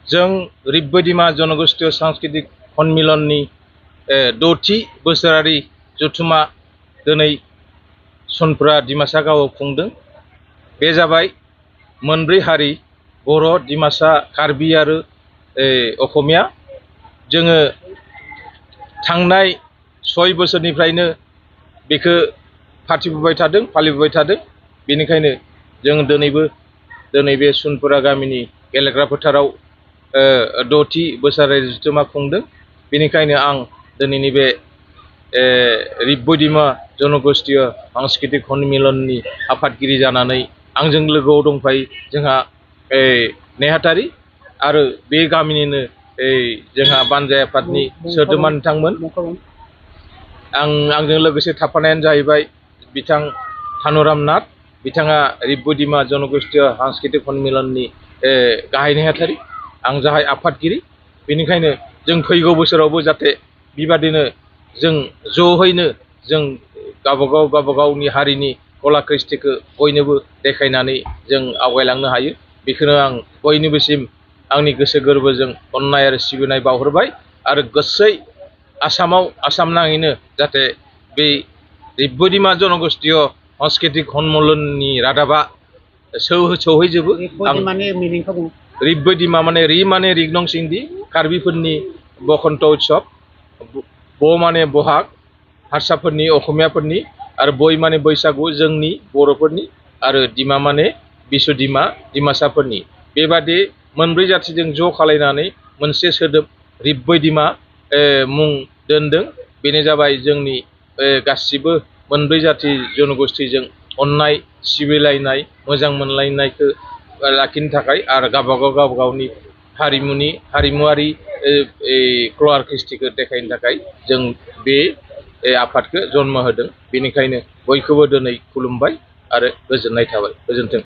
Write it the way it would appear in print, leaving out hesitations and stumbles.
जों रिब्बदिमा जनगोष्ठी सांस्कृतिक सन्मिलननि 6थि बोसोरारि जथुमा दिनै सनपुरा डिमासा गावआव खुंदों। बे जाबाय मोनब्रै हारि बर', डिमासा, कार्बि आरो असमिया। जोङो थांनाय 6 बोसोरनिफ्रायनो बेखौ फालिबोबाय थादों। बेनिखायनो जों दिनै बे सनपुरा गामिनि गेलेग्रा फोथाराव 6थि बोसोरारि जथुमा खुंदों। बेनिखायनो आं दिनैनि बे रिब्बदिमा जनगोष्ठी सांस्कृतिक सन्मिलननि आफादगिरि जानानै आंजों लोगोआव दंफायो जोंहा नेहाथारि आरो बे गामिनिनो जोंहा बानजाय आफादनि सोद्रोमा नोंथांमोन। आंजों लोगोसे थाफानायानो जाहैबाय बिथां धानुराम नाथ। बिथाङा रिब्बदिमा जनगोष्ठी सांस्कृतिक सन्मिलननि गाहाय नेहाथारि, आं जाहाय आफादगिरि। बेनिखायनो जों फैगौ बोसोरावबो जाहाथे बेबादिनो जों ज'हैनो जों गावबागावनि हारिनि कला कृष्टिखौ बयनोबो देखायनानै जों आवगायलांनो हायो। बेखौनो आं बयनिबोसिम आंनि गोसो गोरबोजों अननाय आरो सिबिनाय बावहरबाय आरो गोसोयै आसाम नाङैनो जाहाथे बे रिब्बदिमा जनगोष्ठी सांस्कृतिक सन्मिलननि रादाबा सौहैजोबो। रिब्बदिमा माने रि माने रिगनं सिंदि, कार्बिफोरनि बसन्त उत्सव, ब माने बहाग हारसाफोरनि असमियाफोरनि, आरो बै माने बैसागु जोंनि बर'फोरनि, आरो दिमा माने बिसुदिमा डिमासाफोरनि। बेबादि मोनब्रै जाथिजों ज' खालायनानै मोनसे सोदोब रिब्बदिमा मुं दोनदों। बेनो जाबाय जोंनि गासिबो मोनब्रै जाथि जनगोष्ठीजों अननाय सिबिलायनाय मोजां मोनलायनायखौ लाखिनो थाखाय आरो गावबागावनि हारिमुआरि कला कृष्टिखौ देखायनो थाखाय जों बे आफादखौ जन्म होदों। बेनिखायनो बयखौबो दिनै खुलुमबाय आरो गोजोननाय थाबाय। गोजोन्थों।